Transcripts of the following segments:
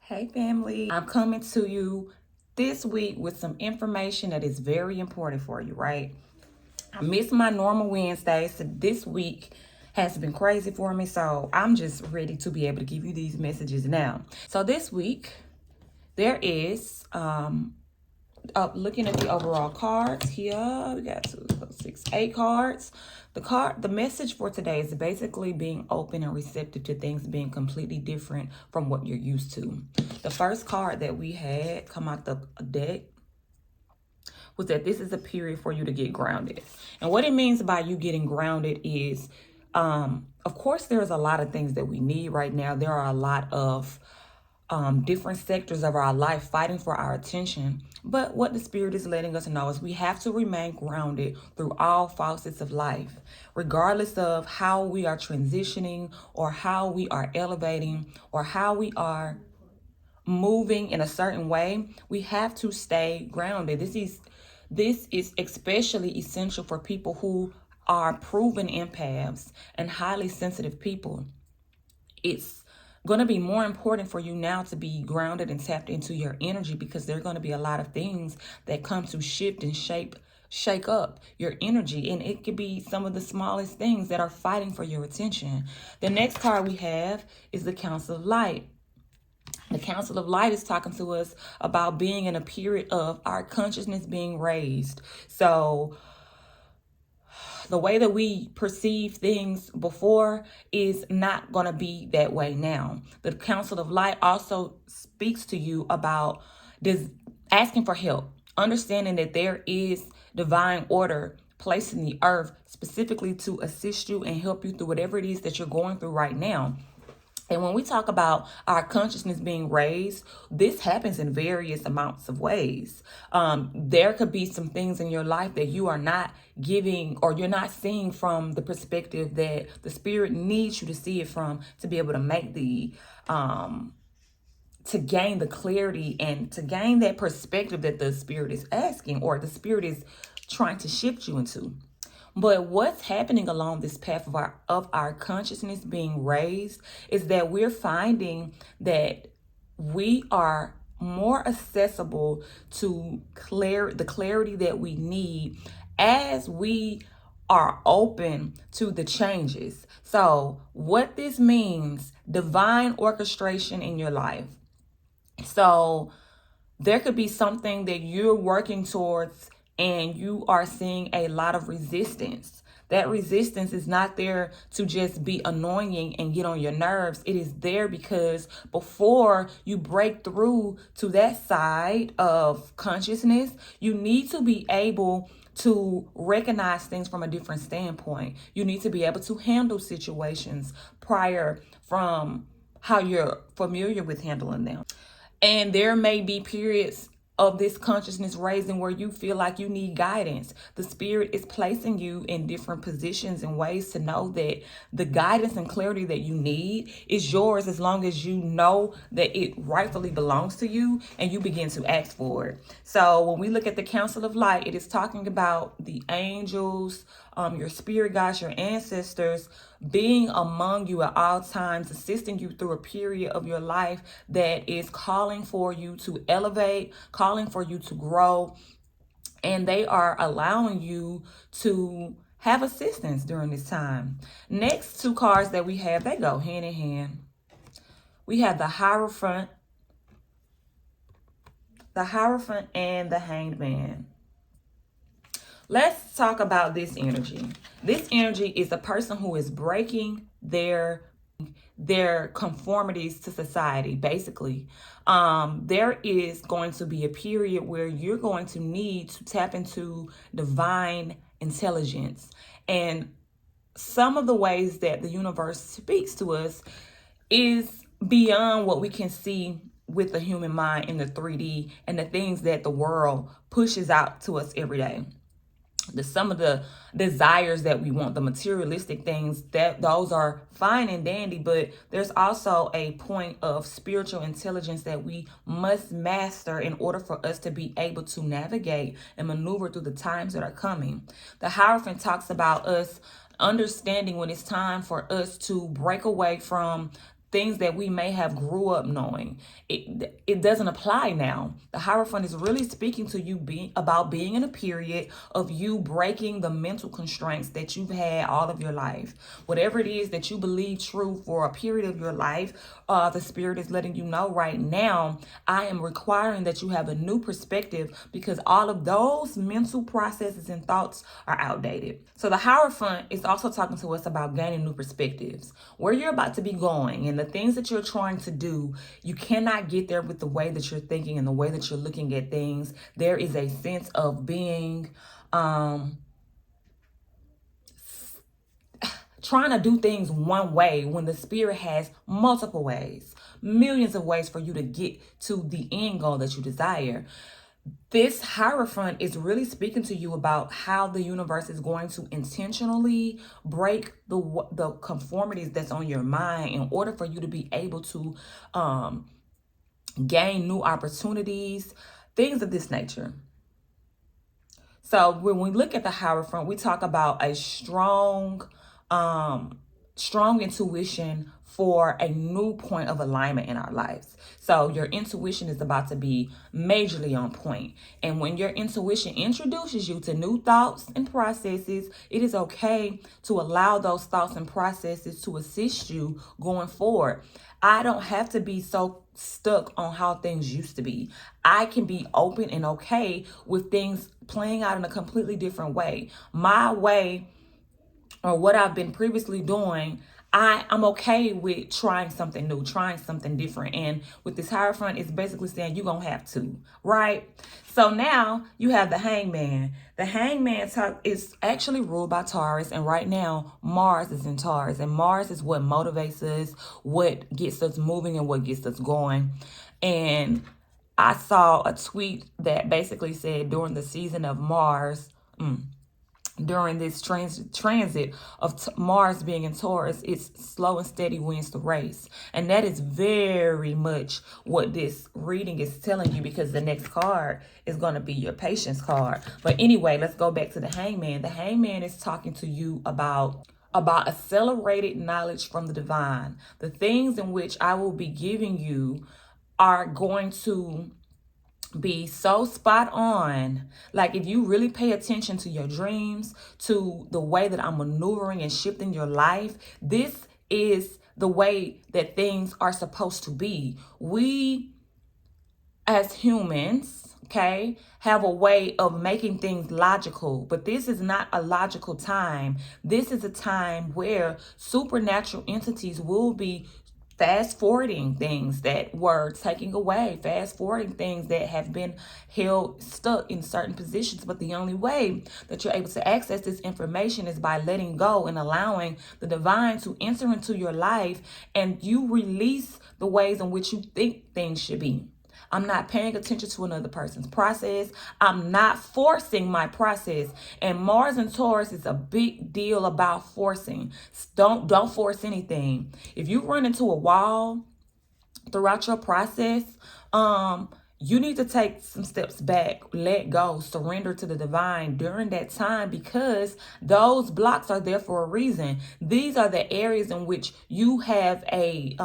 Hey family, I'm coming to you this week with some information that is very important for you, right? I missed my normal Wednesdays, so this week has been crazy for me, so I'm just ready to be able to give you these messages now. So this week, there is looking at the overall cards here, we got 2, 6, 8 cards. The message for today is basically being open and receptive to things being completely different from what you're used to. The first card that we had come out the deck was that this is a period for you to get grounded. And what it means by you getting grounded is, of course, there's a lot of things that we need right now. There are a lot of different sectors of our life fighting for our attention. But what the Spirit is letting us know is we have to remain grounded through all facets of life, regardless of how we are transitioning or how we are elevating or how we are moving in a certain way. We have to stay grounded. This is especially essential for people who are proven empaths and highly sensitive people. It's going to be more important for you now to be grounded and tapped into your energy, because there are going to be a lot of things that come to shift and shake up your energy, and it could be some of the smallest things that are fighting for your attention. The next card we have is the Council of Light. The Council of Light is talking to us about being in a period of our consciousness being raised. So the way that we perceive things before is not going to be that way now. The Council of Light also speaks to you about asking for help, understanding that there is divine order placed in the earth specifically to assist you and help you through whatever it is that you're going through right now. And when we talk about our consciousness being raised, this happens in various amounts of ways. There could be some things in your life that you are not giving, or you're not seeing from the perspective that the Spirit needs you to see it from, to be able to make to gain the clarity and to gain that perspective that the Spirit is asking, or the Spirit is trying to shift you into. But what's happening along this path of our consciousness being raised is that we're finding that we are more accessible to the clarity that we need as we are open to the changes. So what this means, divine orchestration in your life. So there could be something that you're working towards and you are seeing a lot of resistance. That resistance is not there to just be annoying and get on your nerves. It is there because before you break through to that side of consciousness, you need to be able to recognize things from a different standpoint. You need to be able to handle situations prior from how you're familiar with handling them. And there may be periods of this consciousness raising where you feel like you need guidance. The Spirit is placing you in different positions and ways to know that the guidance and clarity that you need is yours, as long as you know that it rightfully belongs to you and you begin to ask for it. So when we look at the Council of Light, it is talking about the angels, your spirit guides, your ancestors being among you at all times, assisting you through a period of your life that is calling for you to elevate, calling for you to grow, and they are allowing you to have assistance during this time. Next two cards that we have, they go hand in hand. We have the Hierophant and the Hanged Man. Let's talk about this energy. This energy is a person who is breaking their conformities to society. Basically, there is going to be a period where you're going to need to tap into divine intelligence. And some of the ways that the universe speaks to us is beyond what we can see with the human mind in the 3D and the things that the world pushes out to us every day. Some of the desires that we want, the materialistic things, that those are fine and dandy, but there's also a point of spiritual intelligence that we must master in order for us to be able to navigate and maneuver through the times that are coming. The Hierophant talks about us understanding when it's time for us to break away from things that we may have grew up knowing. It doesn't apply now. The Hierophant is really speaking to you about being in a period of you breaking the mental constraints that you've had all of your life. Whatever it is that you believe true for a period of your life, the Spirit is letting you know right now, I am requiring that you have a new perspective, because all of those mental processes and thoughts are outdated. So the Hierophant is also talking to us about gaining new perspectives. Where you're about to be going and the things that you're trying to do, you cannot get there with the way that you're thinking and the way that you're looking at things. There is a sense of being trying to do things one way when the Spirit has multiple ways, millions of ways for you to get to the end goal that you desire. This Hierophant is really speaking to you about how the universe is going to intentionally break the conformities that's on your mind in order for you to be able to gain new opportunities, things of this nature. So when we look at the Hierophant, we talk about a strong intuition for a new point of alignment in our lives. So your intuition is about to be majorly on point. And when your intuition introduces you to new thoughts and processes, it is okay to allow those thoughts and processes to assist you going forward. I don't have to be so stuck on how things used to be. I can be open and okay with things playing out in a completely different way. My way, or what I've been previously doing, I'm okay with trying something new, trying something different. And with this Hierophant, it's basically saying you're going to have to, right? So now you have the Hangman. The Hangman is actually ruled by Taurus. And right now, Mars is in Taurus. And Mars is what motivates us, what gets us moving, and what gets us going. And I saw a tweet that basically said during the season of Mars, during this transit of Mars being in Taurus, it's slow and steady wins the race. And that is very much what this reading is telling you, because the next card is going to be your patience card. But anyway, let's go back to the Hangman. The Hangman is talking to you about accelerated knowledge from the divine. The things in which I will be giving you are going to be so spot on. Like, if you really pay attention to your dreams, to the way that I'm maneuvering and shifting your life, this is the way that things are supposed to be. We as humans, okay, have a way of making things logical, but this is not a logical time. This is a time where supernatural entities will be fast forwarding things that were taken away, fast forwarding things that have been held stuck in certain positions. But the only way that you're able to access this information is by letting go and allowing the divine to enter into your life, and you release the ways in which you think things should be. I'm not paying attention to another person's process. I'm not forcing my process. And Mars and Taurus is a big deal about forcing. Don't force anything. If you run into a wall throughout your process, you need to take some steps back, let go, surrender to the divine during that time, because those blocks are there for a reason. These are the areas in which you have a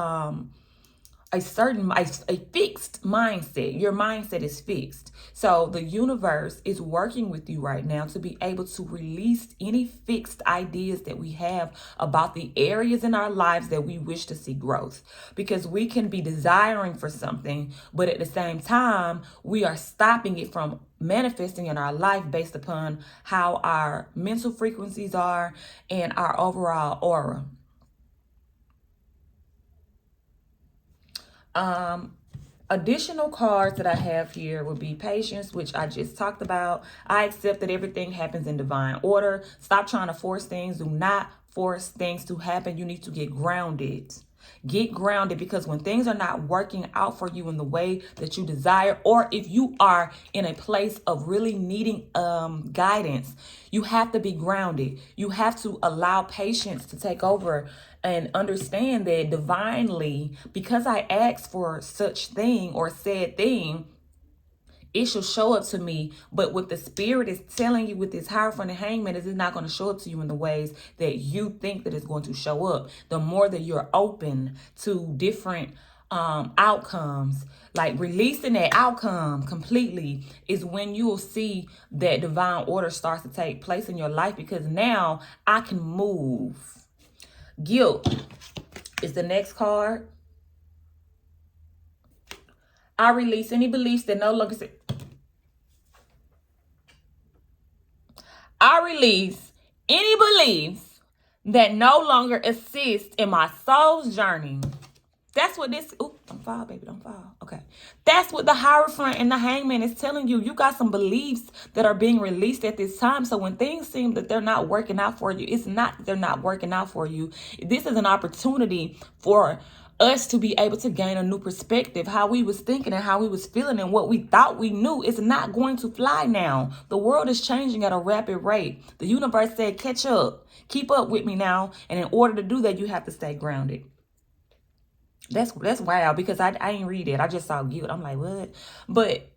fixed mindset. Your mindset is fixed. So the universe is working with you right now to be able to release any fixed ideas that we have about the areas in our lives that we wish to see growth. Because we can be desiring for something, but at the same time, we are stopping it from manifesting in our life based upon how our mental frequencies are and our overall aura. Additional cards that I have here would be patience, which I just talked about. I accept that everything happens in divine order. Stop trying to force things. Do not force things to happen. You need to get grounded. Get grounded, because when things are not working out for you in the way that you desire, or if you are in a place of really needing guidance, you have to be grounded. You have to allow patience to take over and understand that divinely, because I asked for such thing or said thing, it shall show up to me. But what the spirit is telling you with this Hierophant and Hangman is it's not going to show up to you in the ways that you think that it's going to show up. The more that you're open to different outcomes, like releasing that outcome completely, is when you will see that divine order starts to take place in your life, because now I can move. Guilt is the next card. I release any beliefs that no longer I release any beliefs that no longer assist in my soul's journey. That's what this, oh, don't fall, baby, don't fall. Okay. That's what the Hierophant and the Hangman is telling you. You got some beliefs that are being released at this time. So when things seem that they're not working out for you, it's not that they're not working out for you. This is an opportunity for us to be able to gain a new perspective. How we was thinking and how we was feeling and what we thought we knew is not going to fly now. The world is changing at a rapid rate. The universe said, catch up, keep up with me now. And in order to do that, you have to stay grounded. That's wild, because I ain't read it. I just saw guilt. I'm like, what? But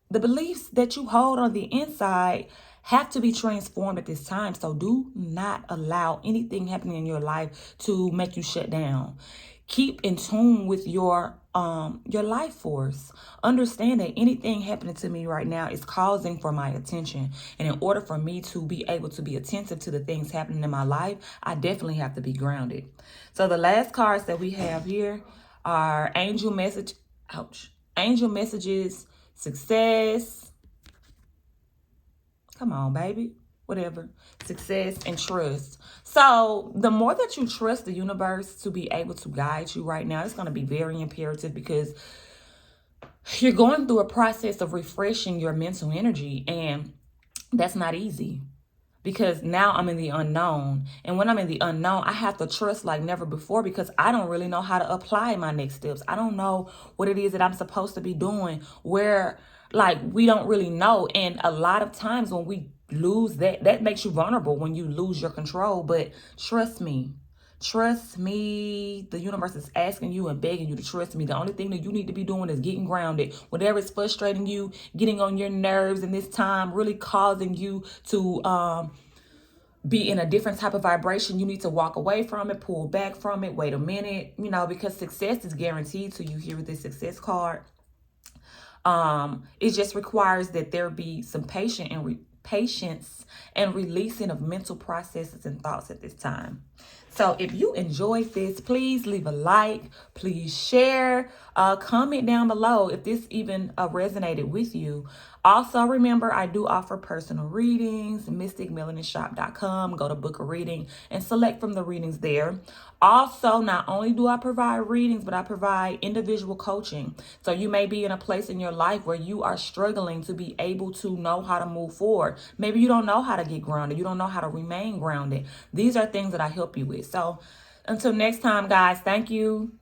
the beliefs that you hold on the inside have to be transformed at this time. So do not allow anything happening in your life to make you shut down. Keep in tune with your life force. Understand that anything happening to me right now is causing for my attention. And in order for me to be able to be attentive to the things happening in my life, I definitely have to be grounded. So the last cards that we have here are angel message. Ouch. Angel messages, success. Come on, baby. Whatever. Success and trust. So the more that you trust the universe to be able to guide you right now, it's going to be very imperative, because you're going through a process of refreshing your mental energy, and that's not easy. Because now I'm in the unknown. And when I'm in the unknown, I have to trust like never before, because I don't really know how to apply my next steps. I don't know what it is that I'm supposed to be doing, where like we don't really know. And a lot of times when we lose that makes you vulnerable, when you lose your control. But trust me. Trust me. The universe is asking you and begging you to trust me. The only thing that you need to be doing is getting grounded. Whatever is frustrating you, getting on your nerves in this time, really causing you to be in a different type of vibration, you need to walk away from it, pull back from it, wait a minute, because success is guaranteed to you here with this success card. It just requires that there be some patience and releasing of mental processes and thoughts at this time. So if you enjoyed this, please leave a like, please share, comment down below if this even resonated with you. Also, remember, I do offer personal readings, mysticmelaninshop.com. Go to book a reading and select from the readings there. Also, not only do I provide readings, but I provide individual coaching. So you may be in a place in your life where you are struggling to be able to know how to move forward. Maybe you don't know how to get grounded. You don't know how to remain grounded. These are things that I help you with. So until next time, guys, thank you.